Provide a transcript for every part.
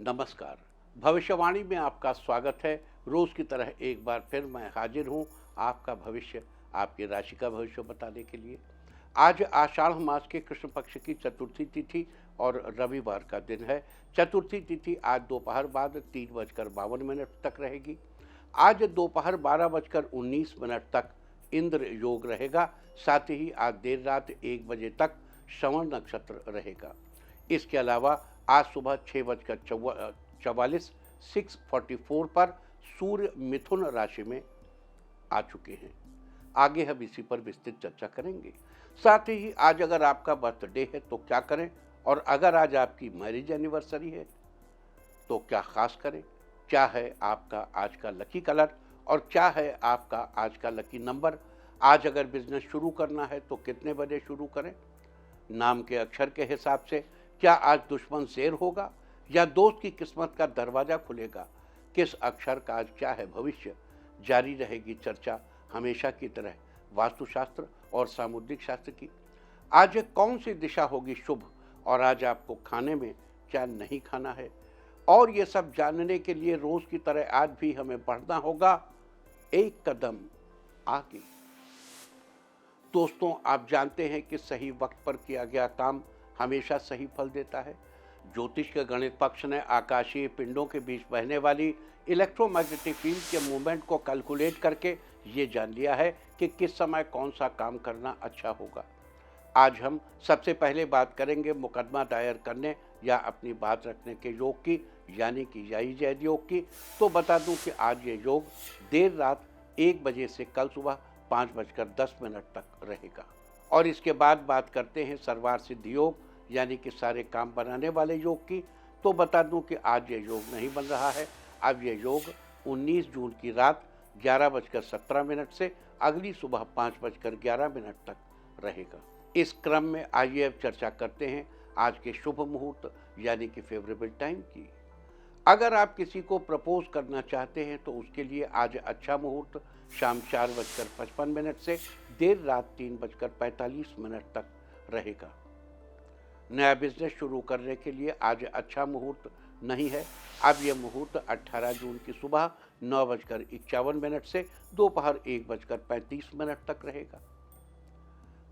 नमस्कार। भविष्यवाणी में आपका स्वागत है। रोज की तरह एक बार फिर मैं हाजिर हूं आपका भविष्य, आपकी राशि का भविष्य बताने के लिए। आज आषाढ़ मास के कृष्ण पक्ष की चतुर्थी तिथि और रविवार का दिन है। चतुर्थी तिथि आज दोपहर बाद 3:52 तक रहेगी। आज दोपहर 12:19 तक इंद्र योग रहेगा। साथ ही आज देर रात 1 बजे तक श्रवण नक्षत्र रहेगा। इसके अलावा आज सुबह 6:44 6:44 पर सूर्य मिथुन राशि में आ चुके हैं। आगे हम इसी पर विस्तृत चर्चा करेंगे। साथ ही आज अगर आपका बर्थडे है तो क्या करें, और अगर आज आपकी मैरिज एनिवर्सरी है तो क्या खास करें। क्या है आपका आज का लकी कलर और क्या है आपका आज का लकी नंबर। आज अगर बिजनेस शुरू करना है तो कितने बजे शुरू करें। नाम के अक्षर के हिसाब से क्या आज दुश्मन शेर होगा या दोस्त की किस्मत का दरवाजा खुलेगा। किस अक्षर का आज क्या है भविष्य। जारी रहेगी चर्चा हमेशा की तरह वास्तुशास्त्र और सामुद्रिक शास्त्र की। आज कौन सी दिशा होगी शुभ और आज आपको खाने में क्या नहीं खाना है, और ये सब जानने के लिए रोज की तरह आज भी हमें बढ़ना होगा एक कदम आगे। दोस्तों, आप जानते हैं कि सही वक्त पर किया गया काम हमेशा सही फल देता है। ज्योतिष के गणित पक्ष ने आकाशीय पिंडों के बीच बहने वाली इलेक्ट्रोमैग्नेटिक फील्ड के मूवमेंट को कैलकुलेट करके ये जान लिया है कि किस समय कौन सा काम करना अच्छा होगा। आज हम सबसे पहले बात करेंगे मुकदमा दायर करने या अपनी बात रखने के योग की, यानी कि याई जैद योग की। तो बता दूं कि आज ये योग देर रात 1 बजे से कल सुबह 5:10 तक रहेगा। और इसके बाद बात करते हैं सर्वार्थ सिद्धि योग, यानी कि सारे काम बनाने वाले योग की। तो बता दूं कि आज ये योग नहीं बन रहा है। अब ये योग 19 जून की रात 11:17 से अगली सुबह 5:11 तक रहेगा। इस क्रम में आइए अब चर्चा करते हैं आज के शुभ मुहूर्त यानी कि फेवरेबल टाइम की। अगर आप किसी को प्रपोज करना चाहते हैं तो उसके लिए आज अच्छा मुहूर्त शाम 4:55 से देर रात 3:45 तक रहेगा। नया बिजनेस शुरू करने के लिए आज अच्छा मुहूर्त नहीं है। अब यह मुहूर्त 18 जून की सुबह 9:51 से दोपहर 1:35 तक रहेगा।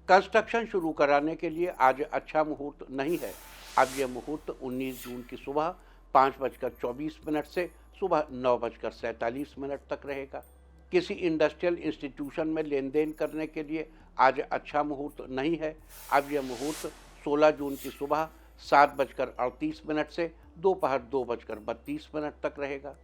कंस्ट्रक्शन शुरू कराने के लिए आज अच्छा मुहूर्त नहीं है। अब यह मुहूर्त 19 जून की सुबह 5:24 से सुबह 9:47 तक रहेगा। किसी इंडस्ट्रियल इंस्टीट्यूशन में लेन देन करने के लिए आज अच्छा मुहूर्त नहीं है। अब यह मुहूर्त 16 जून की सुबह 7:38 से दोपहर 2:32 तक रहेगा।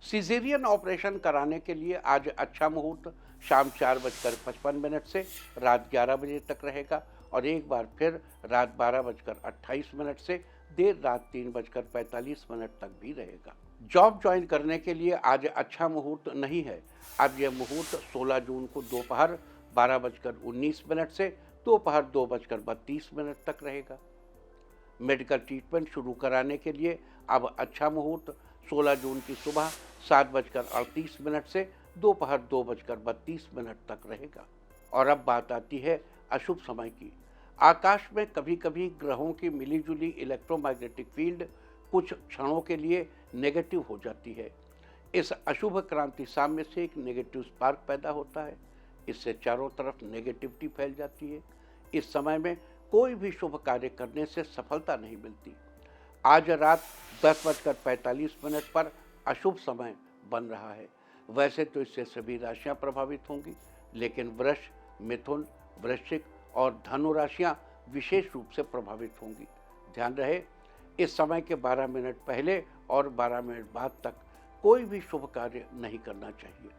सिजेरियन ऑपरेशन कराने के लिए आज अच्छा मुहूर्त शाम 4:55 से रात 11 बजे तक रहेगा, और एक बार फिर रात 12:28 से देर रात 3:45 तक भी रहेगा। जॉब ज्वाइन करने के लिए आज अच्छा मुहूर्त नहीं है। अब यह मुहूर्त 16 जून को दोपहर 12:19 से दोपहर 2:32 तक रहेगा। मेडिकल ट्रीटमेंट शुरू कराने के लिए अब अच्छा मुहूर्त 16 जून की सुबह 7:38 से दोपहर 2:32 तक रहेगा। और अब बात आती है अशुभ समय की। आकाश में कभी कभी ग्रहों की मिलीजुली इलेक्ट्रोमैग्नेटिक फील्ड कुछ क्षणों के लिए नेगेटिव हो जाती है। इस अशुभ क्रांति साम्य से एक नेगेटिव स्पार्क पैदा होता है। इससे चारों तरफ नेगेटिविटी फैल जाती है। इस समय में कोई भी शुभ कार्य करने से सफलता नहीं मिलती। आज रात 10:45 पर अशुभ समय बन रहा है। वैसे तो इससे सभी राशियां प्रभावित होंगी, लेकिन वृष, मिथुन, वृश्चिक और धनु राशियां विशेष रूप से प्रभावित होंगी। ध्यान रहे, इस समय के 12 मिनट पहले और 12 मिनट बाद तक कोई भी शुभ कार्य नहीं करना चाहिए।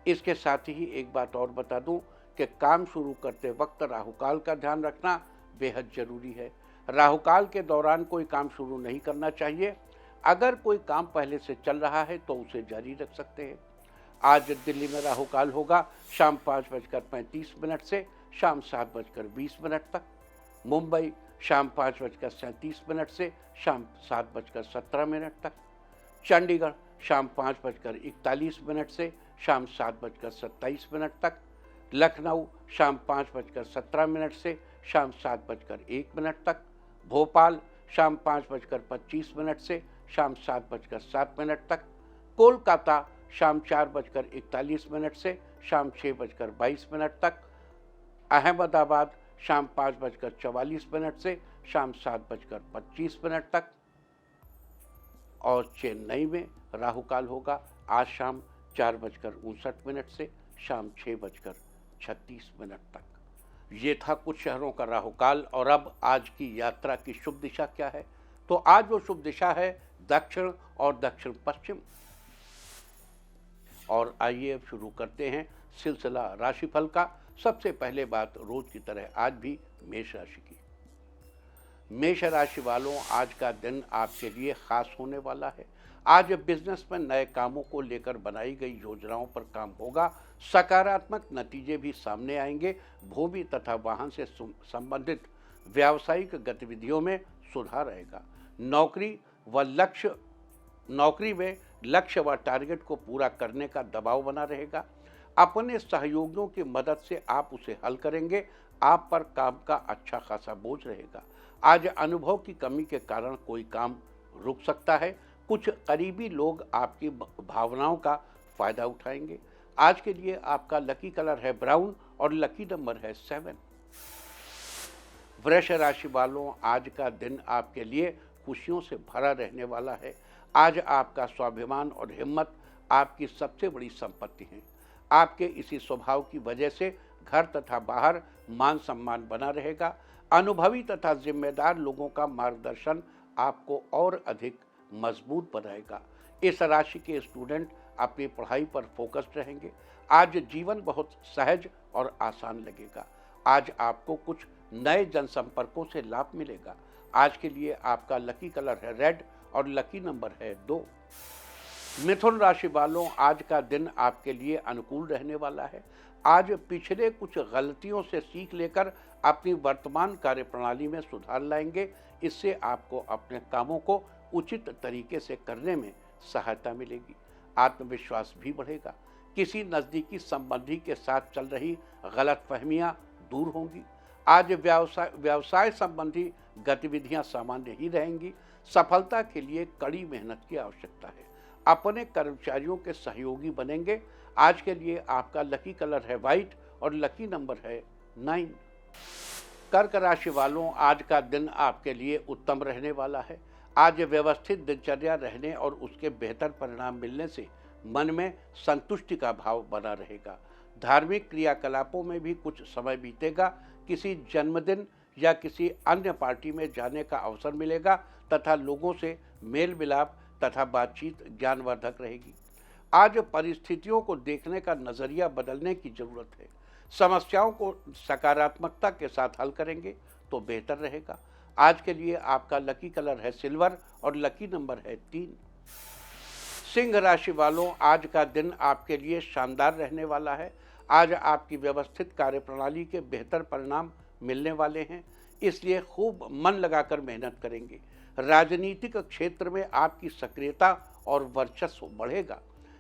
इसके साथ ही एक बात और बता दूं कि काम शुरू करते वक्त राहुकाल का ध्यान रखना बेहद जरूरी है। राहुकाल के दौरान कोई काम शुरू नहीं करना चाहिए। अगर कोई काम पहले से चल रहा है तो उसे जारी रख सकते हैं। आज दिल्ली में राहुकाल होगा शाम 5:35 से शाम 7:20 तक। मुंबई शाम 5:37 से शाम 7:17 तक। चंडीगढ़ शाम 5:41 से शाम 7:27 तक। लखनऊ शाम 5:17 से शाम 7:01 तक। भोपाल शाम 5:25 से शाम 7:07 तक, कोलकाता शाम 4:41 से शाम 6:22 तक, अहमदाबाद शाम 5:44 से शाम 7:25 तक, और चेन्नई में राहु काल होगा आज शाम 4:59 से शाम 6:36 तक। ये था कुछ शहरों का राहु काल। और अब आज की यात्रा की शुभ दिशा क्या है? तो आज वो शुभ दिशा है दक्षिण और दक्षिण पश्चिम। और आइए अब शुरू करते हैं सिलसिला राशिफल का। सबसे पहले बात रोज की तरह आज भी मेष राशि की। मेष राशि वालों, आज का दिन आपके लिए खास होने वाला है। आज बिजनेस में नए कामों को लेकर बनाई गई योजनाओं पर काम होगा। सकारात्मक नतीजे भी सामने आएंगे। भूमि तथा वाहन से संबंधित व्यावसायिक गतिविधियों में सुधार आएगा। नौकरी में लक्ष्य व टारगेट को पूरा करने का दबाव बना रहेगा। अपने सहयोगियों की मदद से आप उसे हल करेंगे। आप पर काम का अच्छा खासा बोझ रहेगा। आज अनुभव की कमी के कारण कोई काम रुक सकता है। कुछ करीबी लोग आपकी भावनाओं का फायदा उठाएंगे। आज के लिए आपका लकी कलर है ब्राउन और लकी नंबर है 7। वृष राशि वालों, आज का दिन आपके लिए खुशियों से भरा रहने वाला है। आज आपका स्वाभिमान और हिम्मत आपकी सबसे बड़ी संपत्ति है। आपके इसी स्वभाव की वजह से घर तथा बाहर मान सम्मान बना रहेगा। अनुभवी तथा जिम्मेदार लोगों का मार्गदर्शन आपको और अधिक मजबूत बनाएगा। इस राशि के स्टूडेंट अपनी पढ़ाई पर फोकस्ड रहेंगे। आज जीवन बहुत सहज और आसान लगेगा। आज आपको कुछ नए जनसंपर्कों से लाभ मिलेगा। आज के लिए आपका लकी कलर है रेड और लकी नंबर है 2। मिथुन राशि वालों, आज का दिन आपके लिए अनुकूल रहने वाला है। आज पिछले कुछ गलतियों से सीख लेकर अपनी वर्तमान कार्यप्रणाली में सुधार लाएंगे। इससे आपको अपने कामों को उचित तरीके से करने में सहायता मिलेगी। आत्मविश्वास भी बढ़ेगा। किसी नज़दीकी संबंधी के साथ चल रही गलतफहमियां दूर होंगी। आज व्यवसाय संबंधी गतिविधियां सामान्य ही रहेंगी। सफलता के लिए कड़ी मेहनत की आवश्यकता है। अपने कर्मचारियों के सहयोगी बनेंगे। आज के लिए आपका लकी कलर है वाइट और लकी नंबर है 9। कर्क राशि वालों, आज का दिन आपके लिए उत्तम रहने वाला है। आज व्यवस्थित दिनचर्या रहने और उसके बेहतर परिणाम मिलने से मन में संतुष्टि का भाव बना रहेगा। धार्मिक क्रियाकलापों में भी कुछ समय बीतेगा। किसी जन्मदिन या किसी अन्य पार्टी में जाने का अवसर मिलेगा तथा लोगों से मेल मिलाप तथा बातचीत ज्ञानवर्धक रहेगी। आज परिस्थितियों को देखने का नजरिया बदलने की जरूरत है। समस्याओं को सकारात्मकता के साथ हल करेंगे तो बेहतर रहेगा। आज के लिए आपका लकी कलर है सिल्वर और लकी नंबर है 3। सिंह राशि वालों, आज का दिन आपके लिए शानदार रहने वाला है। आज आपकी व्यवस्थित कार्यप्रणाली के बेहतर परिणाम मिलने वाले हैं, इसलिए खूब मन लगाकर मेहनत करेंगे। राजनीतिक क्षेत्र में आपकी सक्रियता और वर्चस्व बढ़ेगा।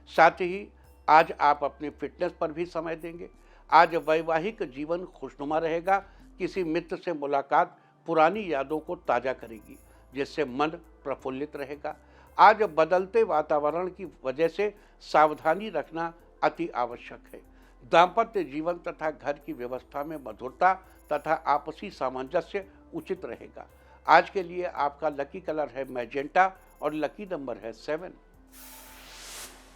साथ ही आज आप अपनी फिटनेस पर भी समय देंगे। आज वैवाहिक जीवन खुशनुमा रहेगा। किसी मित्र से मुलाकात पुरानी यादों को ताज़ा करेगी, जिससे मन प्रफुल्लित रहेगा। आज बदलते वातावरण की वजह से सावधानी रखना अति आवश्यक है। दाम्पत्य जीवन तथा घर की व्यवस्था में मधुरता तथा आपसी सामंजस्य उचित रहेगा। आज के लिए आपका लकी कलर है मैजेंटा और लकी नंबर है 7।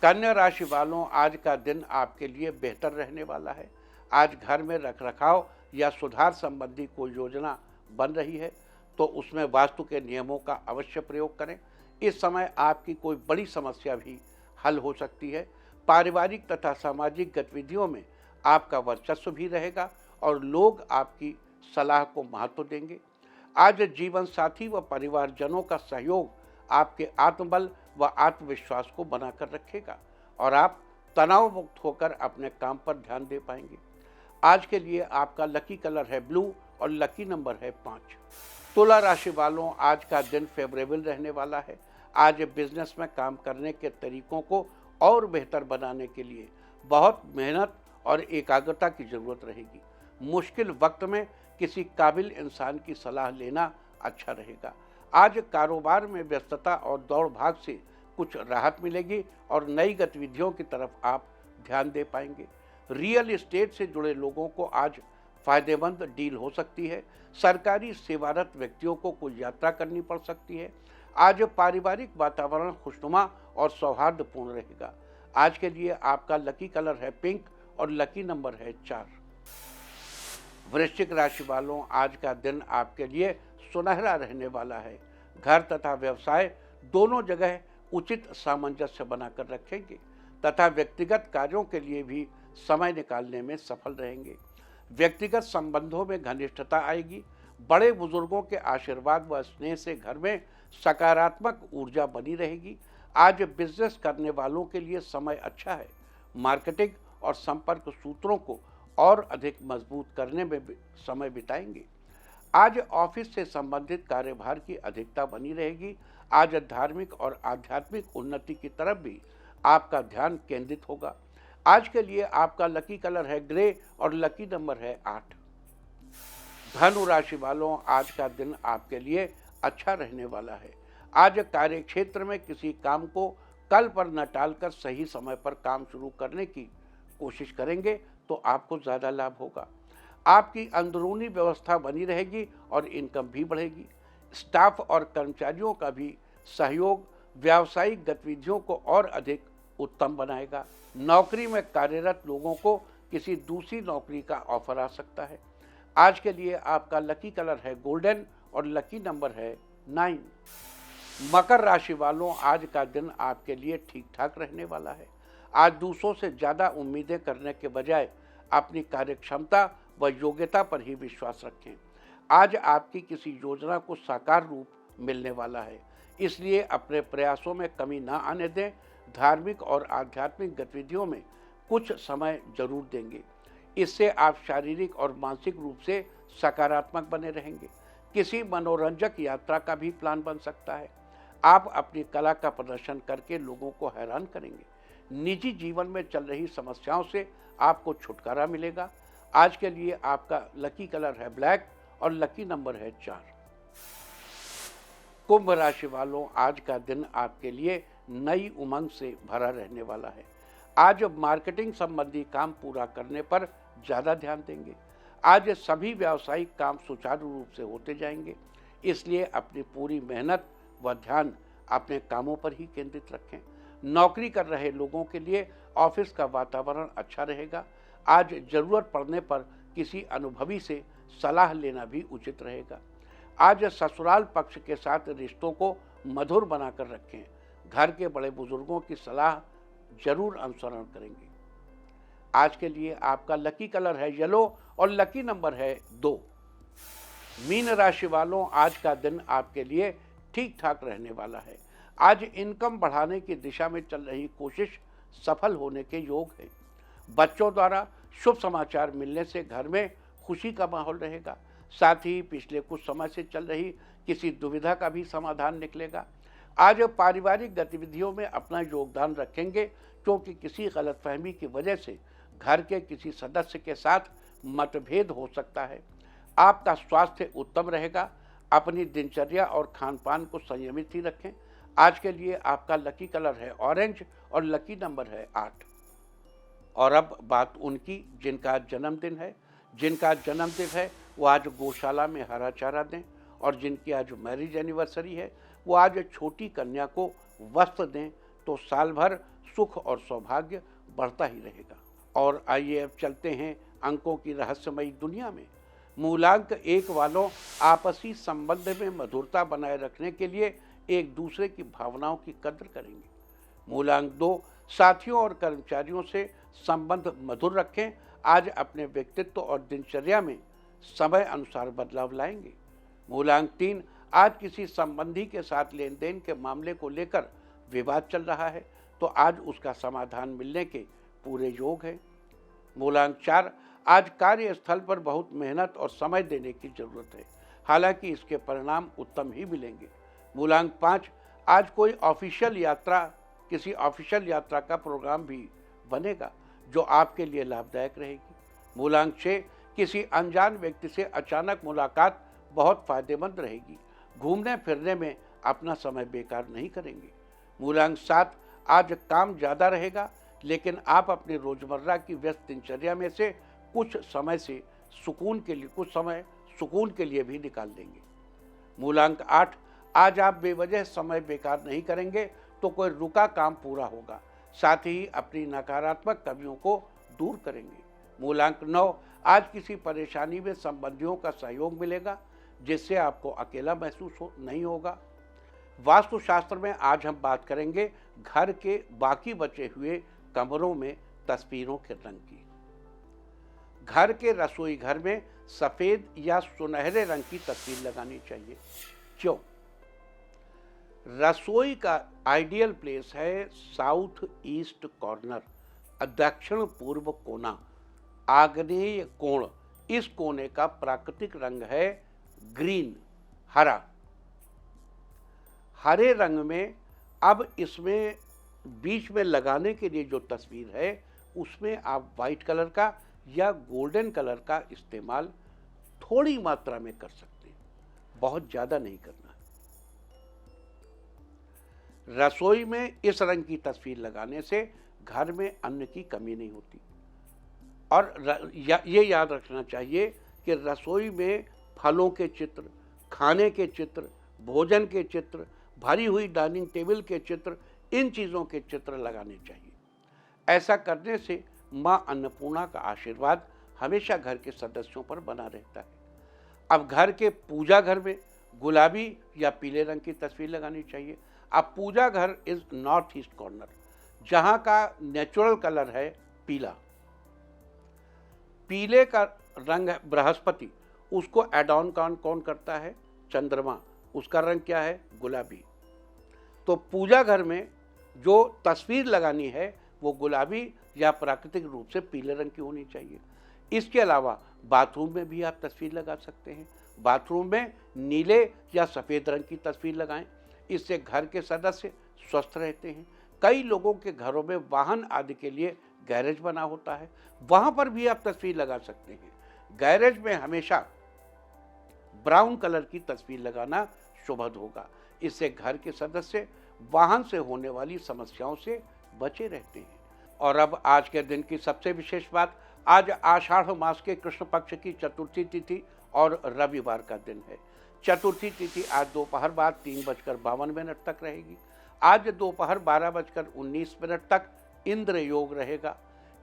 कन्या राशि वालों, आज का दिन आपके लिए बेहतर रहने वाला है। आज घर में रखरखाव या सुधार संबंधी कोई योजना बन रही है तो उसमें वास्तु के नियमों का अवश्य प्रयोग करें। इस समय आपकी कोई बड़ी समस्या भी हल हो सकती है। पारिवारिक तथा सामाजिक गतिविधियों में आपका वर्चस्व भी रहेगा और लोग आपकी सलाह को महत्व देंगे। आज जीवन साथी व परिवारजनों का सहयोग आपके आत्मबल व आत्मविश्वास को बनाकर रखेगा और आप तनाव मुक्त होकर अपने काम पर ध्यान दे पाएंगे। आज के लिए आपका लकी कलर है ब्लू और लकी नंबर है 5। तुला राशि वालों, आज का दिन फेवरेबल रहने वाला है। आज बिजनेस में काम करने के तरीकों को और बेहतर बनाने के लिए बहुत मेहनत और एकाग्रता की जरूरत रहेगी। मुश्किल वक्त में किसी काबिल इंसान की सलाह लेना अच्छा रहेगा। आज कारोबार में व्यस्तता और दौड़ भाग से कुछ राहत मिलेगी और नई गतिविधियों की तरफ आप ध्यान दे पाएंगे। रियल एस्टेट से जुड़े लोगों को आज फायदेमंद डील हो सकती है। सरकारी सेवारत व्यक्तियों को कोई यात्रा करनी पड़ सकती है। आज पारिवारिक वातावरण खुशनुमा और सौहार्दपूर्ण रहेगा। आज के लिए आपका लकी कलर है पिंक और लकी नंबर है 4। वृश्चिक राशि वालों, आज का दिन आपके लिए सुनहरा रहने वाला है। घर तथा व्यवसाय दोनों जगह उचित सामंजस्य बनाकर रखेंगे तथा व्यक्तिगत कार्यों के लिए भी समय निकालने में सफल रहेंगे। व्यक्तिगत संबंधों में घनिष्ठता आएगी। बड़े बुजुर्गों के आशीर्वाद व स्नेह से घर में सकारात्मक ऊर्जा बनी रहेगी। आज बिजनेस करने वालों के लिए समय अच्छा है। मार्केटिंग और संपर्क सूत्रों को और अधिक मजबूत करने में समय बिताएंगे। आज ऑफिस से संबंधित कार्यभार की अधिकता बनी रहेगी। आज धार्मिक और आध्यात्मिक उन्नति की तरफ भी आपका ध्यान केंद्रित होगा। आज के लिए आपका लकी कलर है ग्रे और लकी नंबर है 8। धनु राशि वालों, आज का दिन आपके लिए अच्छा रहने वाला है। आज कार्य क्षेत्र में किसी काम को कल पर न टालकर सही समय पर काम शुरू करने की कोशिश करेंगे तो आपको ज़्यादा लाभ होगा। आपकी अंदरूनी व्यवस्था बनी रहेगी और इनकम भी बढ़ेगी। स्टाफ और कर्मचारियों का भी सहयोग व्यावसायिक गतिविधियों को और अधिक उत्तम बनाएगा। नौकरी में कार्यरत लोगों को किसी दूसरी नौकरी का ऑफर आ सकता है। आज के लिए आपका लकी कलर है गोल्डन और लकी नंबर है 9। मकर राशि वालों, आज का दिन आपके लिए ठीक ठाक रहने वाला है। आज दूसरों से ज़्यादा उम्मीदें करने के बजाय अपनी कार्यक्षमता व योग्यता पर ही विश्वास रखें। आज आपकी किसी योजना को साकार रूप मिलने वाला है, इसलिए अपने प्रयासों में कमी ना आने दें। धार्मिक और आध्यात्मिक गतिविधियों में कुछ समय जरूर देंगे। इससे आप शारीरिक और मानसिक रूप से सकारात्मक बने रहेंगे। किसी मनोरंजक यात्रा का भी प्लान बन सकता है। आप अपनी कला का प्रदर्शन करके लोगों को हैरान करेंगे। निजी जीवन में चल रही समस्याओं से आपको छुटकारा मिलेगा। आज के लिए आपका लकी कलर है ब्लैक और लकी नंबर है 4। कुंभ राशि वालों, आज का दिन आपके लिए नई उमंग से भरा रहने वाला है। आज मार्केटिंग संबंधी काम पूरा करने पर ज़्यादा ध्यान देंगे। आज सभी व्यावसायिक काम सुचारू रूप से होते जाएंगे, इसलिए अपनी पूरी मेहनत व ध्यान अपने कामों पर ही केंद्रित रखें। नौकरी कर रहे लोगों के लिए ऑफिस का वातावरण अच्छा रहेगा। आज ज़रूरत पड़ने पर किसी अनुभवी से सलाह लेना भी उचित रहेगा। आज ससुराल पक्ष के साथ रिश्तों को मधुर बनाकर रखें। घर के बड़े बुजुर्गों की सलाह जरूर अनुसरण करेंगे। आज के लिए आपका लकी कलर है येलो और लकी नंबर है 2। मीन राशि वालों, आज का दिन आपके लिए ठीक ठाक रहने वाला है। आज इनकम बढ़ाने की दिशा में चल रही कोशिश सफल होने के योग है। बच्चों द्वारा शुभ समाचार मिलने से घर में खुशी का माहौल रहेगा। साथ ही पिछले कुछ समय से चल रही किसी दुविधा का भी समाधान निकलेगा। आज पारिवारिक गतिविधियों में अपना योगदान रखेंगे, क्योंकि किसी गलतफहमी की वजह से घर के किसी सदस्य के साथ मतभेद हो सकता है। आपका स्वास्थ्य उत्तम रहेगा। अपनी दिनचर्या और खान पान को संयमित ही रखें। आज के लिए आपका लकी कलर है ऑरेंज और लकी नंबर है 8। और अब बात उनकी जिनका जन्मदिन है। जिनका जन्मदिन है वो आज गौशाला में हरा चारा दें, और जिनकी आज मैरिज एनिवर्सरी है वो आज छोटी कन्या को वस्त्र दें, तो साल भर सुख और सौभाग्य बढ़ता ही रहेगा। और आइए अब चलते हैं अंकों की रहस्यमयी दुनिया में। मूलांक 1 वालों, आपसी संबंध में मधुरता बनाए रखने के लिए एक दूसरे की भावनाओं की कद्र करेंगे। मूलांक 2, साथियों और कर्मचारियों से संबंध मधुर रखें। आज अपने व्यक्तित्व और दिनचर्या में समय अनुसार बदलाव लाएंगे। मूलांक 3, आज किसी संबंधी के साथ लेन देन के मामले को लेकर विवाद चल रहा है, तो आज उसका समाधान मिलने के पूरे योग है। मूलांक 4, आज कार्यस्थल पर बहुत मेहनत और समय देने की जरूरत है, हालांकि इसके परिणाम उत्तम ही मिलेंगे। मूलांक 5, आज कोई किसी ऑफिशियल यात्रा का प्रोग्राम भी बनेगा, जो आपके लिए लाभदायक रहेगी। मूलांक 6, किसी अनजान व्यक्ति से अचानक मुलाकात बहुत फायदेमंद रहेगी। घूमने फिरने में अपना समय बेकार नहीं करेंगे। मूलांक 7, आज काम ज़्यादा रहेगा, लेकिन आप अपनी रोजमर्रा की व्यस्त दिनचर्या में से कुछ समय सुकून के लिए भी निकाल देंगे। मूलांक 8, आज आप बेवजह समय बेकार नहीं करेंगे तो कोई रुका काम पूरा होगा, साथ ही अपनी नकारात्मक कमियों को दूर करेंगे। मूलांक 9, आज किसी परेशानी में संबंधियों का सहयोग मिलेगा, जिससे आपको अकेला महसूस नहीं होगा। वास्तुशास्त्र में आज हम बात करेंगे घर के बाकी बचे हुए कमरों में तस्वीरों के रंग की। घर के रसोई घर में सफेद या सुनहरे रंग की तस्वीर लगानी चाहिए। क्यों? रसोई का आइडियल प्लेस है साउथ ईस्ट कॉर्नर, दक्षिण पूर्व कोना, आग्नेय कोण। इस कोने का प्राकृतिक रंग है ग्रीन, हरा। हरे रंग में अब इसमें बीच में लगाने के लिए जो तस्वीर है उसमें आप वाइट कलर का या गोल्डन कलर का इस्तेमाल थोड़ी मात्रा में कर सकते हैं, बहुत ज़्यादा नहीं करना है। रसोई में इस रंग की तस्वीर लगाने से घर में अन्न की कमी नहीं होती। और ये याद रखना चाहिए कि रसोई में फलों के चित्र, खाने के चित्र, भोजन के चित्र, भरी हुई डाइनिंग टेबल के चित्र, इन चीज़ों के चित्र लगाने चाहिए। ऐसा करने से माँ अन्नपूर्णा का आशीर्वाद हमेशा घर के सदस्यों पर बना रहता है। अब घर के पूजा घर में गुलाबी या पीले रंग की तस्वीर लगानी चाहिए। अब पूजा घर इज नॉर्थ ईस्ट कॉर्नर, जहाँ का नेचुरल कलर है पीला। पीले का रंग है बृहस्पति, उसको एड ऑन कौन करता है? चंद्रमा, उसका रंग क्या है? गुलाबी। तो पूजा घर में जो तस्वीर लगानी है वो गुलाबी या प्राकृतिक रूप से पीले रंग की होनी चाहिए। इसके अलावा बाथरूम में भी आप तस्वीर लगा सकते हैं। बाथरूम में नीले या सफ़ेद रंग की तस्वीर लगाएं, इससे घर के सदस्य स्वस्थ रहते हैं। कई लोगों के घरों में वाहन आदि के लिए गैरेज बना होता है, वहाँ पर भी आप तस्वीर लगा सकते हैं। गैरेज में हमेशा ब्राउन कलर की तस्वीर लगाना शुभद होगा, इससे घर के सदस्य वाहन से होने वाली समस्याओं से बचे रहते हैं। और अब आज के दिन की सबसे विशेष बात, आज आषाढ़ मास के कृष्ण पक्ष की चतुर्थी तिथि और रविवार का दिन है। चतुर्थी तिथि आज दोपहर बाद 3:52 तक रहेगी। आज दोपहर 12:19 तक इंद्र योग रहेगा।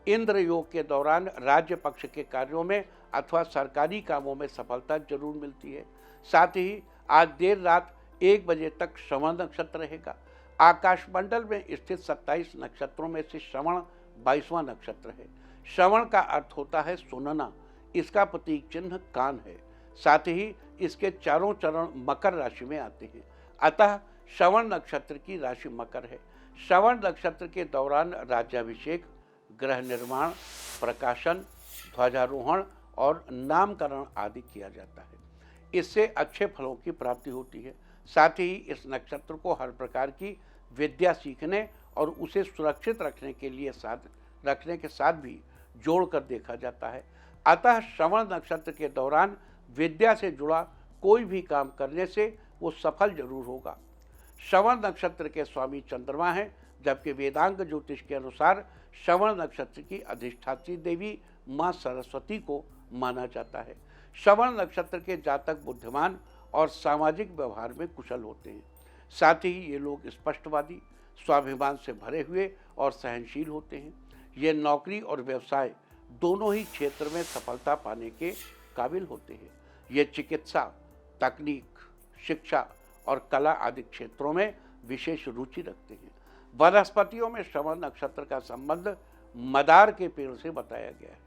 इंद्र योग के दौरान राज्य पक्ष के कार्यों में अथवा सरकारी कामों में सफलता जरूर मिलती है। साथ ही आज देर रात 1 बजे तक श्रवण नक्षत्र रहेगा। आकाशमंडल में स्थित 27 नक्षत्रों में से श्रवण 22वां नक्षत्र है। श्रवण का अर्थ होता है सुनना, इसका प्रतीक चिन्ह कान है। साथ ही इसके चारों चरण मकर राशि में आते हैं, अतः श्रवण नक्षत्र की राशि मकर है। श्रवण नक्षत्र के दौरान राज्याभिषेक, गृह निर्माण, प्रकाशन, ध्वजारोहण और नामकरण आदि किया जाता है। इससे अच्छे फलों की प्राप्ति होती है। साथ ही इस नक्षत्र को हर प्रकार की विद्या सीखने और उसे सुरक्षित रखने के साथ भी जोड़कर देखा जाता है। अतः श्रवण नक्षत्र के दौरान विद्या से जुड़ा कोई भी काम करने से वो सफल जरूर होगा। श्रवण नक्षत्र के स्वामी चंद्रमा हैं, जबकि वेदांग ज्योतिष के अनुसार श्रवण नक्षत्र की अधिष्ठात्री देवी माँ सरस्वती को माना जाता है। श्रवण नक्षत्र के जातक बुद्धिमान और सामाजिक व्यवहार में कुशल होते हैं। साथ ही ये लोग स्पष्टवादी, स्वाभिमान से भरे हुए और सहनशील होते हैं। ये नौकरी और व्यवसाय दोनों ही क्षेत्र में सफलता पाने के काबिल होते हैं। ये चिकित्सा, तकनीक, शिक्षा और कला आदि क्षेत्रों में विशेष रुचि रखते हैं। वनस्पतियों में श्रवण नक्षत्र का संबंध मदार के पेड़ से बताया गया है।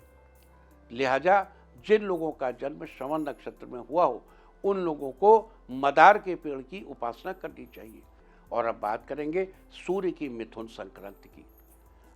लिहाजा जिन लोगों का जन्म श्रवण नक्षत्र में हुआ हो उन लोगों को मदार के पेड़ की उपासना करनी चाहिए। और अब बात करेंगे सूर्य की मिथुन संक्रांति की।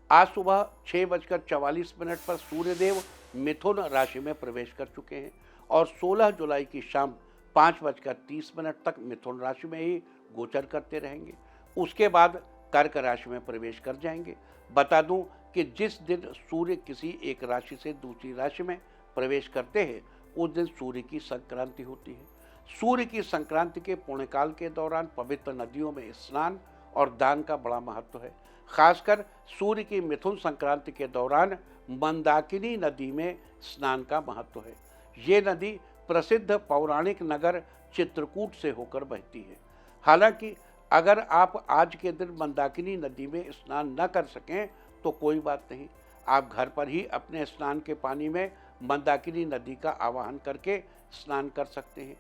आज सुबह 6:44 पर सूर्यदेव मिथुन राशि में प्रवेश कर चुके हैं और 16 जुलाई की शाम 5:30 तक मिथुन राशि में ही गोचर करते रहेंगे। उसके बाद कर्क राशि में प्रवेश कर जाएंगे। बता दूं कि जिस दिन सूर्य किसी एक राशि से दूसरी राशि में प्रवेश करते हैं उस दिन सूर्य की संक्रांति होती है। सूर्य की संक्रांति के पुण्यकाल के दौरान पवित्र नदियों में स्नान और दान का बड़ा महत्व है। खासकर सूर्य की मिथुन संक्रांति के दौरान मंदाकिनी नदी में स्नान का महत्व है। ये नदी प्रसिद्ध पौराणिक नगर चित्रकूट से होकर बहती है। हालांकि अगर आप आज के दिन मंदाकिनी नदी में स्नान न कर सकें तो कोई बात नहीं, आप घर पर ही अपने स्नान के पानी में मंदाकिनी नदी का आवाहन करके स्नान कर सकते हैं।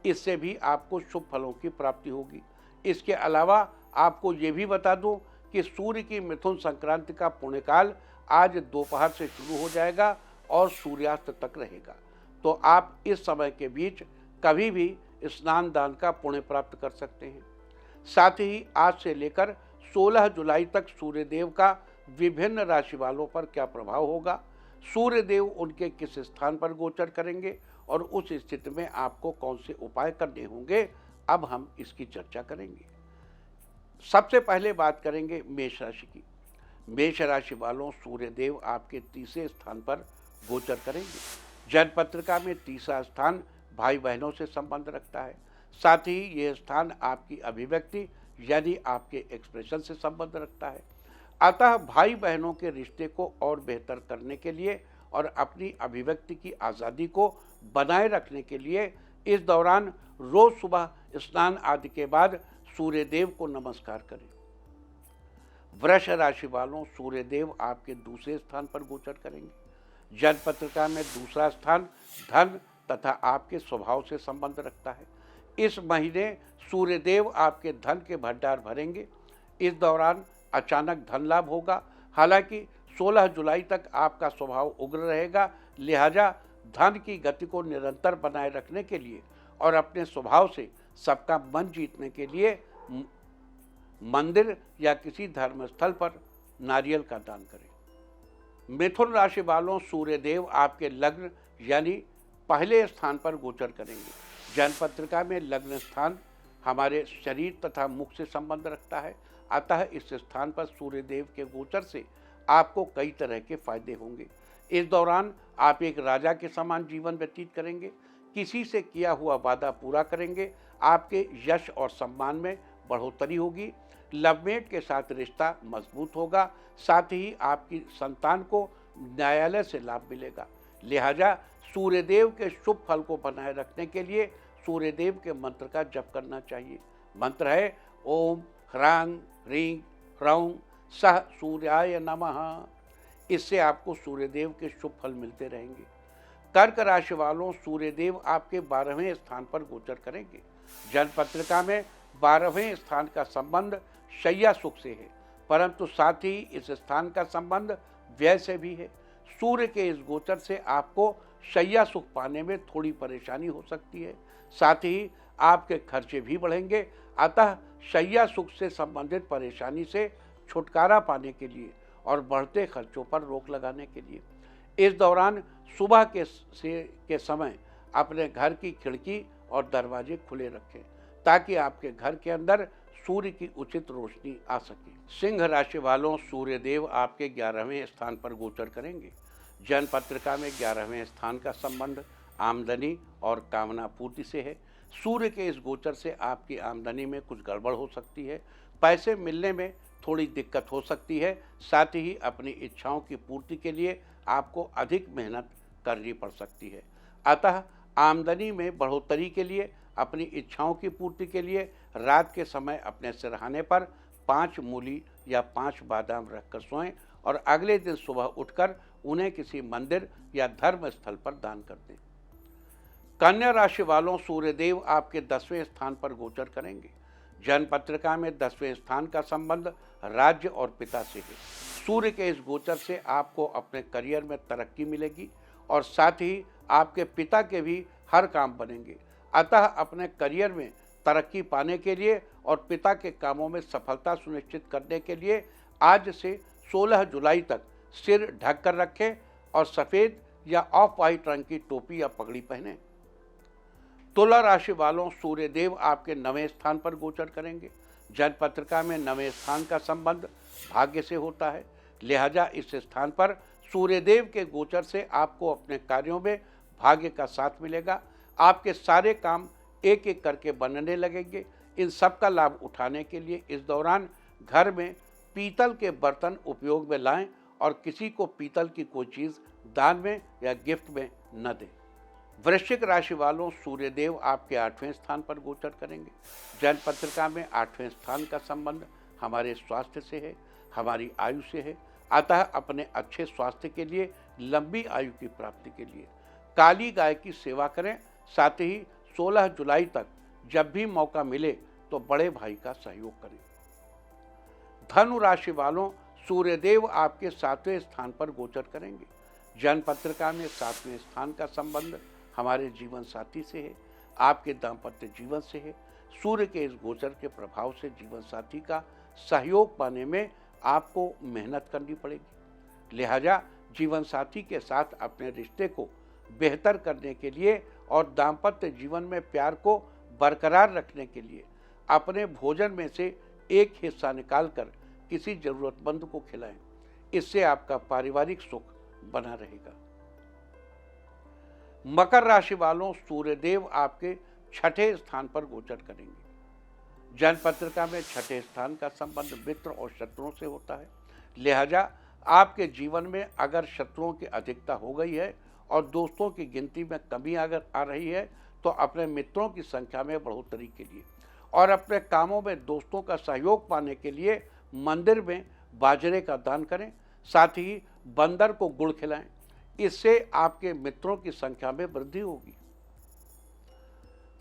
इससे भी आपको शुभ फलों की प्राप्ति होगी। इसके अलावा आपको ये भी बता दूं कि सूर्य की मिथुन संक्रांति का पुण्यकाल आज दोपहर से शुरू हो जाएगा और सूर्यास्त तक रहेगा, तो आप इस समय के बीच कभी भी स्नान दान का पुण्य प्राप्त कर सकते हैं। साथ ही आज से लेकर 16 जुलाई तक सूर्यदेव का विभिन्न राशि वालों पर क्या प्रभाव होगा, सूर्यदेव उनके किस स्थान पर गोचर करेंगे और उस स्थिति में आपको कौन से उपाय करने होंगे, अब हम इसकी चर्चा करेंगे। सबसे पहले बात करेंगे मेष राशि की। मेष राशि वालों, सूर्यदेव आपके तीसरे स्थान पर गोचर करेंगे। जन्मपत्रिका में तीसरा स्थान भाई बहनों से संबंध रखता है। साथ ही यह स्थान आपकी अभिव्यक्ति यानी आपके एक्सप्रेशन से संबंध रखता है। अतः भाई बहनों के रिश्ते को और बेहतर करने के लिए और अपनी अभिव्यक्ति की आज़ादी को बनाए रखने के लिए इस दौरान रोज सुबह स्नान आदि के बाद सूर्यदेव को नमस्कार करें। वृष राशि वालों, सूर्यदेव आपके दूसरे स्थान पर गोचर करेंगे। जन्मपत्रिका में दूसरा स्थान धन तथा आपके स्वभाव से संबंध रखता है। इस महीने सूर्यदेव आपके धन के भंडार भरेंगे। इस दौरान अचानक धन लाभ होगा। हालांकि 16 जुलाई तक आपका स्वभाव उग्र रहेगा, लिहाजा धन की गति को निरंतर बनाए रखने के लिए और अपने स्वभाव से सबका मन जीतने के लिए मंदिर या किसी धर्म स्थल पर नारियल का दान करें। मिथुन राशि वालों, सूर्यदेव आपके लग्न यानी पहले स्थान पर गोचर करेंगे। जन्मपत्रिका में लग्न स्थान हमारे शरीर तथा मुख से संबंध रखता है, अतः इस स्थान पर सूर्यदेव के गोचर से आपको कई तरह के फायदे होंगे। इस दौरान आप एक राजा के समान जीवन व्यतीत करेंगे। किसी से किया हुआ वादा पूरा करेंगे। आपके यश और सम्मान में बढ़ोतरी होगी। लवमेट के साथ रिश्ता मजबूत होगा। साथ ही आपकी संतान को न्यायालय से लाभ मिलेगा। लिहाजा सूर्यदेव के शुभ फल को बनाए रखने के लिए सूर्यदेव के मंत्र का जप करना चाहिए। मंत्र है ओम ह्रां ह्रीं ह्रौं सह सूर्याय नमः। इससे आपको सूर्यदेव के शुभ फल मिलते रहेंगे। कर्क राशि वालों, सूर्यदेव आपके 12वें स्थान पर गोचर करेंगे। जन्मपत्रिका में 12वें स्थान का संबंध शैया सुख से है, परंतु साथ ही इस स्थान का संबंध व्यय से भी है। सूर्य के इस गोचर से आपको शैया सुख पाने में थोड़ी परेशानी हो सकती है। साथ ही आपके खर्चे भी बढ़ेंगे। अतः शैया सुख से संबंधित परेशानी से छुटकारा पाने के लिए और बढ़ते खर्चों पर रोक लगाने के लिए इस दौरान सुबह के समय अपने घर की खिड़की और दरवाजे खुले रखें, ताकि आपके घर के अंदर सूर्य की उचित रोशनी आ सके। सिंह राशि वालों, सूर्यदेव आपके 11वें स्थान पर गोचर करेंगे। जन्मपत्रिका में 11वें स्थान का संबंध आमदनी और कामना पूर्ति से है। सूर्य के इस गोचर से आपकी आमदनी में कुछ गड़बड़ हो सकती है। पैसे मिलने में थोड़ी दिक्कत हो सकती है। साथ ही अपनी इच्छाओं की पूर्ति के लिए आपको अधिक मेहनत करनी पड़ सकती है। अतः आमदनी में बढ़ोतरी के लिए, अपनी इच्छाओं की पूर्ति के लिए रात के समय अपने सिरहाने पर 5 मूली या 5 बादाम रखकर सोएं और अगले दिन सुबह उठकर उन्हें किसी मंदिर या धर्म स्थल पर दान कर दें। कन्या राशि वालों, सूर्यदेव आपके 10वें स्थान पर गोचर करेंगे। जन्मपत्रिका में 10वें स्थान का संबंध राज्य और पिता से है। सूर्य के इस गोचर से आपको अपने करियर में तरक्की मिलेगी और साथ ही आपके पिता के भी हर काम बनेंगे। अतः अपने करियर में तरक्की पाने के लिए और पिता के कामों में सफलता सुनिश्चित करने के लिए आज से 16 जुलाई तक सिर ढक कर रखें और सफ़ेद या ऑफ वाइट रंग की टोपी या पगड़ी पहनें। तुला राशि वालों, सूर्यदेव आपके 9वें स्थान पर गोचर करेंगे। जन्मपत्रिका में 9वें स्थान का संबंध भाग्य से होता है। लिहाजा इस स्थान पर सूर्यदेव के गोचर से आपको अपने कार्यों में भाग्य का साथ मिलेगा। आपके सारे काम एक एक करके बनने लगेंगे। इन सब का लाभ उठाने के लिए इस दौरान घर में पीतल के बर्तन उपयोग में लाएं और किसी को पीतल की कोई चीज़ दान में या गिफ्ट में न दें। वृश्चिक राशि वालों, सूर्यदेव आपके 8वें स्थान पर गोचर करेंगे। जन्म पत्रिका में 8वें स्थान का संबंध हमारे स्वास्थ्य से है, हमारी आयु से है। अतः अपने अच्छे स्वास्थ्य के लिए, लंबी आयु की प्राप्ति के लिए काली गाय की सेवा करें। साथ ही 16 जुलाई तक जब भी मौका मिले तो बड़े भाई का सहयोग करें। धनु राशि वालों, सूर्यदेव आपके 7वें स्थान पर गोचर करेंगे। जन्म पत्रिका में 7वें स्थान का संबंध हमारे जीवन साथी से है, आपके दाम्पत्य जीवन से है। सूर्य के इस गोचर के प्रभाव से जीवन साथी का सहयोग पाने में आपको मेहनत करनी पड़ेगी। लिहाजा जीवन साथी के साथ अपने रिश्ते को बेहतर करने के लिए और दाम्पत्य जीवन में प्यार को बरकरार रखने के लिए अपने भोजन में से एक हिस्सा निकालकर किसी जरूरतमंद को खिलाएं। इससे आपका पारिवारिक सुख बना रहेगा। मकर राशि वालों, सूर्यदेव आपके 6ठे स्थान पर गोचर करेंगे। जन्म पत्रिका में 6ठे स्थान का संबंध मित्र और शत्रुओं से होता है। लिहाजा आपके जीवन में अगर शत्रुओं की अधिकता हो गई है और दोस्तों की गिनती में कमी अगर आ रही है तो अपने मित्रों की संख्या में बढ़ोतरी के लिए और अपने कामों में दोस्तों का सहयोग पाने के लिए मंदिर में बाजरे का दान करें। साथ ही बंदर को गुड़ खिलाएं। इससे आपके मित्रों की संख्या में वृद्धि होगी।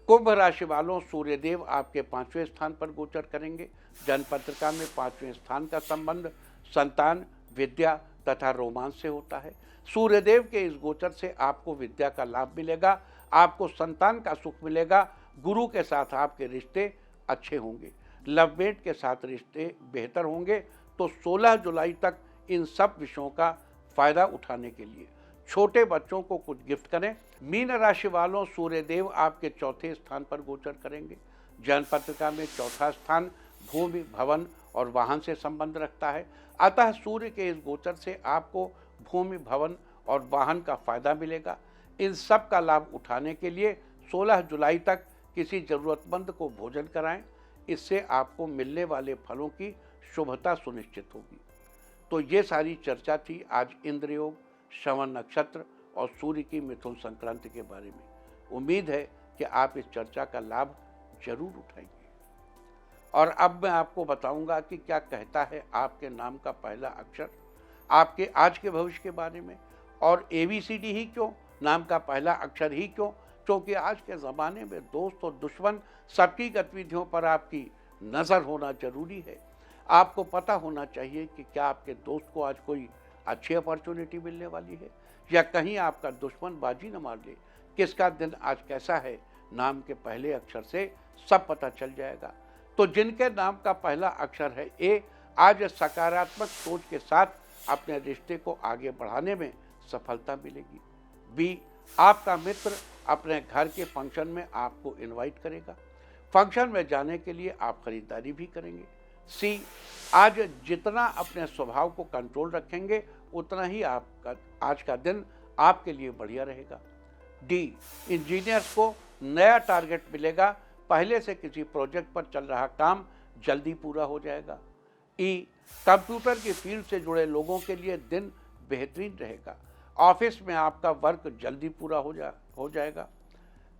कुंभ राशि वालों, सूर्यदेव आपके 5वें स्थान पर गोचर करेंगे। जन्म पत्रिका में 5वें स्थान का संबंध संतान, विद्या तथा रोमांस से होता है। सूर्यदेव के इस गोचर से आपको विद्या का लाभ मिलेगा, आपको संतान का सुख मिलेगा। गुरु के साथ आपके रिश्ते अच्छे होंगे, लवमेट के साथ रिश्ते बेहतर होंगे। तो 16 जुलाई तक इन सब विषयों का फायदा उठाने के लिए छोटे बच्चों को कुछ गिफ्ट करें। मीन राशि वालों, सूर्यदेव आपके 4थे स्थान पर गोचर करेंगे। जन्म पत्रिका में 4था स्थान भूमि, भवन और वाहन से संबंध रखता है। अतः सूर्य के इस गोचर से आपको भूमि, भवन और वाहन का फायदा मिलेगा। इन सब का लाभ उठाने के लिए 16 जुलाई तक किसी जरूरतमंद को भोजन कराएं। इससे आपको मिलने वाले फलों की शुभता सुनिश्चित होगी। तो ये सारी चर्चा थी आज इंद्र योग, श्रवण नक्षत्र और सूर्य की मिथुन संक्रांति के बारे में। उम्मीद है कि आप इस चर्चा का लाभ जरूर उठाएंगे। और अब मैं आपको बताऊंगा कि क्या कहता है आपके नाम का पहला अक्षर आपके आज के भविष्य के बारे में। और ABCD ही क्यों, नाम का पहला अक्षर ही क्यों? क्योंकि आज के ज़माने में दोस्त और दुश्मन सबकी गतिविधियों पर आपकी नज़र होना जरूरी है। आपको पता होना चाहिए कि क्या आपके दोस्त को आज कोई अच्छी अपॉर्चुनिटी मिलने वाली है या कहीं आपका दुश्मन बाजी न मार ले। किसका दिन आज कैसा है, नाम के पहले अक्षर से सब पता चल जाएगा। तो जिनके नाम का पहला अक्षर है A, आज सकारात्मक सोच के साथ अपने रिश्ते को आगे बढ़ाने में सफलता मिलेगी। B, आपका मित्र अपने घर के फंक्शन में आपको इनवाइट करेगा। फंक्शन में जाने के लिए आप खरीदारी भी करेंगे। C, आज जितना अपने स्वभाव को कंट्रोल रखेंगे उतना ही आपका आज का दिन आपके लिए बढ़िया रहेगा। D, इंजीनियर्स को नया टारगेट मिलेगा। पहले से किसी प्रोजेक्ट पर चल रहा काम जल्दी पूरा हो जाएगा। E, कंप्यूटर की फील्ड से जुड़े लोगों के लिए दिन बेहतरीन रहेगा। ऑफिस में आपका वर्क जल्दी पूरा हो जाएगा।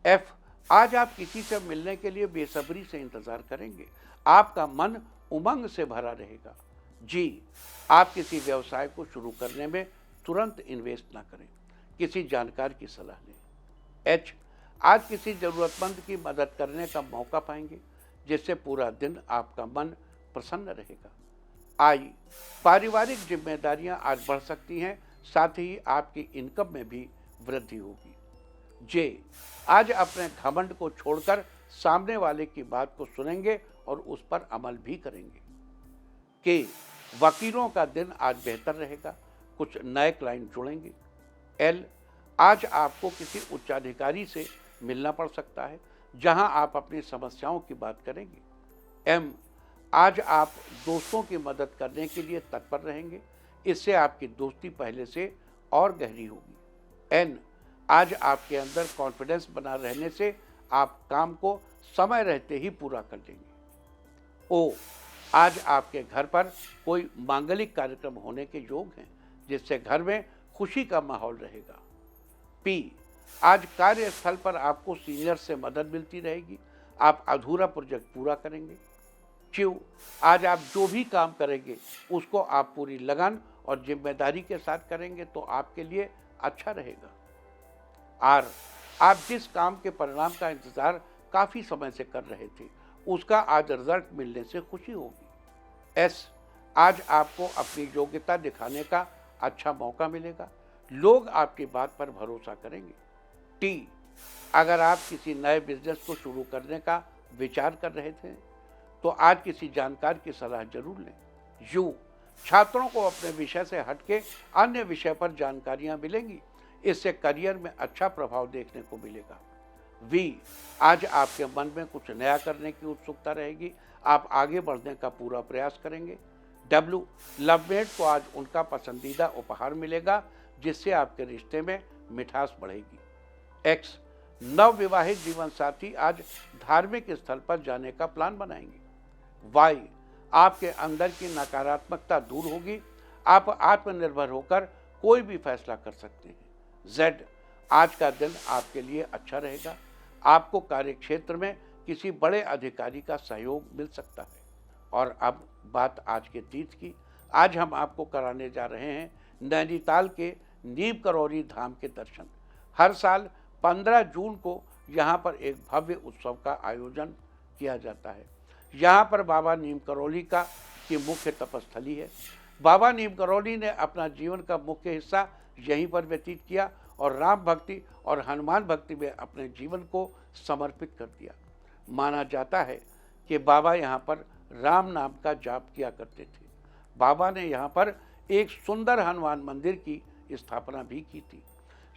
F, आज आप किसी से मिलने के लिए बेसब्री से इंतजार करेंगे। आपका मन उमंग से भरा रहेगा। G, आप किसी व्यवसाय को शुरू करने में तुरंत इन्वेस्ट ना करें, किसी जानकार की सलाह लें। H, आज किसी ज़रूरतमंद की मदद करने का मौका पाएंगे जिससे पूरा दिन आपका मन प्रसन्न रहेगा। I, पारिवारिक जिम्मेदारियां आज बढ़ सकती हैं, साथ ही आपकी इनकम में भी वृद्धि होगी। J, आज अपने घमंड को छोड़कर सामने वाले की बात को सुनेंगे और उस पर अमल भी करेंगे। K, वकीलों का दिन आज बेहतर रहेगा, कुछ नए क्लाइंट जुड़ेंगे। L, आज आपको किसी उच्चाधिकारी से मिलना पड़ सकता है जहां आप अपनी समस्याओं की बात करेंगे। M, आज आप दोस्तों की मदद करने के लिए तत्पर रहेंगे, इससे आपकी दोस्ती पहले से और गहरी होगी। N, आज आपके अंदर कॉन्फिडेंस बना रहने से आप काम को समय रहते ही पूरा कर लेंगे। ओ, आज आपके घर पर कोई मांगलिक कार्यक्रम होने के योग हैं, जिससे घर में खुशी का माहौल रहेगा। पी, आज कार्यस्थल पर आपको सीनियर से मदद मिलती रहेगी, आप अधूरा प्रोजेक्ट पूरा करेंगे। क्यू, आज आप जो भी काम करेंगे उसको आप पूरी लगन और जिम्मेदारी के साथ करेंगे तो आपके लिए अच्छा रहेगा। आर, आप जिस काम के परिणाम का इंतजार काफी समय से कर रहे थे उसका आज रिजल्ट मिलने से खुशी होगी। एस, आज आपको अपनी योग्यता दिखाने का अच्छा मौका मिलेगा, लोग आपकी बात पर भरोसा करेंगे। टी, अगर आप किसी नए बिजनेस को शुरू करने का विचार कर रहे थे तो आज किसी जानकार की सलाह जरूर लें। यू, छात्रों को अपने विषय से हटके अन्य विषय पर जानकारियां मिलेंगी, इससे करियर में अच्छा प्रभाव देखने को मिलेगा। वी, आज आपके मन में कुछ नया करने की उत्सुकता रहेगी, आप आगे बढ़ने का पूरा प्रयास करेंगे। डब्ल्यू, लवमेट को आज उनका पसंदीदा उपहार मिलेगा, जिससे आपके रिश्ते में मिठास बढ़ेगी। एक्स, नवविवाहित जीवन साथी आज धार्मिक स्थल पर जाने का प्लान बनाएंगे। वाई, आपके अंदर की नकारात्मकता दूर होगी, आप आत्मनिर्भर होकर कोई भी फैसला कर सकते हैं। जेड, आज का दिन आपके लिए अच्छा रहेगा, आपको कार्यक्षेत्र में किसी बड़े अधिकारी का सहयोग मिल सकता है। और अब बात आज के तीर्थ की। आज हम आपको कराने जा रहे हैं नैनीताल के नीम करौली धाम के दर्शन। हर साल 15 जून को यहाँ पर एक भव्य उत्सव का आयोजन किया जाता है। यहाँ पर बाबा नीम करौली की मुख्य तपस्थली है। बाबा नीम करौली ने अपना जीवन का मुख्य हिस्सा यहीं पर व्यतीत किया और राम भक्ति और हनुमान भक्ति में अपने जीवन को समर्पित कर दिया। माना जाता है कि बाबा यहाँ पर राम नाम का जाप किया करते थे। बाबा ने यहाँ पर एक सुंदर हनुमान मंदिर की स्थापना भी की थी।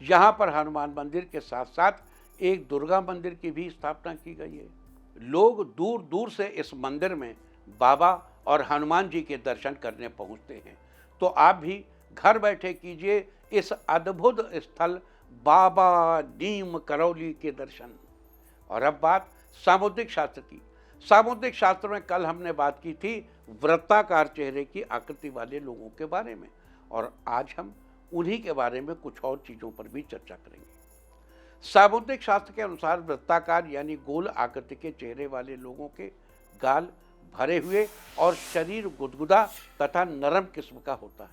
यहाँ पर हनुमान मंदिर के साथ साथ एक दुर्गा मंदिर की भी स्थापना की गई है। लोग दूर दूर से इस मंदिर में बाबा और हनुमान जी के दर्शन करने पहुँचते हैं। तो आप भी घर बैठे कीजिए इस अद्भुत स्थल बाबा नीम करौली के दर्शन। और अब बात सामुद्रिक शास्त्र की। सामुद्रिक शास्त्र में कल हमने बात की थी वृत्ताकार चेहरे की आकृति वाले लोगों के बारे में, और आज हम उन्हीं के बारे में कुछ और चीज़ों पर भी चर्चा करेंगे। सामुद्रिक शास्त्र के अनुसार वृत्ताकार यानी गोल आकृति के चेहरे वाले लोगों के गाल भरे हुए और शरीर गुदगुदा तथा नरम किस्म का होता है।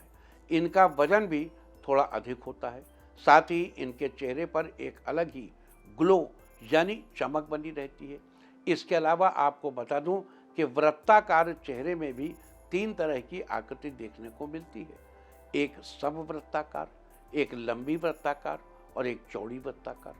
इनका वजन भी थोड़ा अधिक होता है। साथ ही इनके चेहरे पर एक अलग ही ग्लो यानी चमक बनी रहती है। इसके अलावा आपको बता दूं कि वृत्ताकार चेहरे में भी 3 तरह की आकृति देखने को मिलती है। एक समवृत्ताकार, एक लंबी वृत्ताकार और एक चौड़ी वृत्ताकार।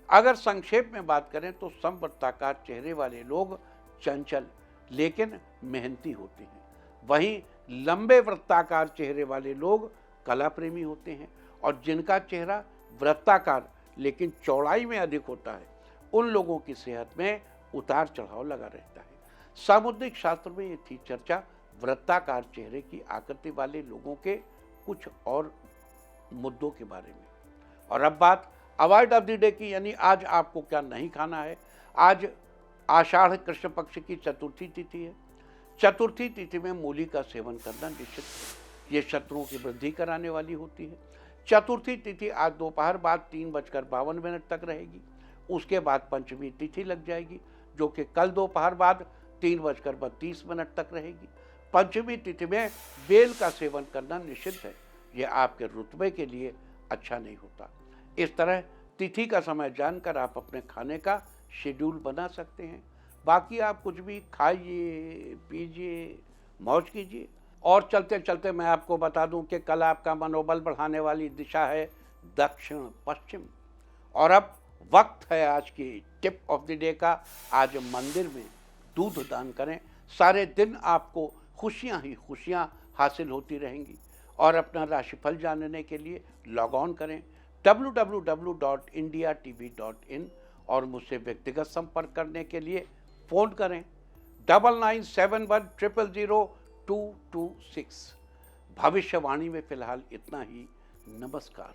अगर संक्षेप में बात करें तो समवृत्ताकार चेहरे वाले लोग चंचल लेकिन मेहनती होते हैं। वहीं लंबे वृत्ताकार चेहरे वाले लोग कला प्रेमी होते हैं, और जिनका चेहरा वृत्ताकार लेकिन चौड़ाई में अधिक होता है उन लोगों की सेहत में उतार चढ़ाव लगा रहता है। सामुद्रिक शास्त्र में ये थी चर्चा वृत्ताकार चेहरे की आकृति वाले लोगों के कुछ और मुद्दों के बारे में। और अब बात अवॉइड ऑफ द डे की, यानी आज आपको क्या नहीं खाना है। आज आषाढ़ कृष्ण पक्ष की चतुर्थी तिथि है। चतुर्थी तिथि में मूली का सेवन करना निश्चित है। ये शत्रुओं की वृद्धि कराने वाली होती है। चतुर्थी तिथि आज दोपहर बाद 3:52 तक रहेगी। उसके बाद पंचमी तिथि लग जाएगी, जो कि कल दोपहर बाद 3:32 तक रहेगी। पंचमी तिथि में बेल का सेवन करना निषिद्ध है। यह आपके रुतबे के लिए अच्छा नहीं होता। इस तरह तिथि का समय जानकर आप अपने खाने का शेड्यूल बना सकते हैं। बाकी आप कुछ भी खाइए, पीजिए, मौज कीजिए। और चलते चलते मैं आपको बता दूं कि कल आपका मनोबल बढ़ाने वाली दिशा है दक्षिण पश्चिम। और अब वक्त है आज की टिप ऑफ द डे का। आज मंदिर में दूध दान करें, सारे दिन आपको खुशियां ही खुशियां हासिल होती रहेंगी। और अपना राशिफल जानने के लिए लॉग ऑन करें www.indiatv.in और मुझसे व्यक्तिगत संपर्क करने के लिए फ़ोन करें 9971000226। भविष्यवाणी में फिलहाल इतना ही। नमस्कार।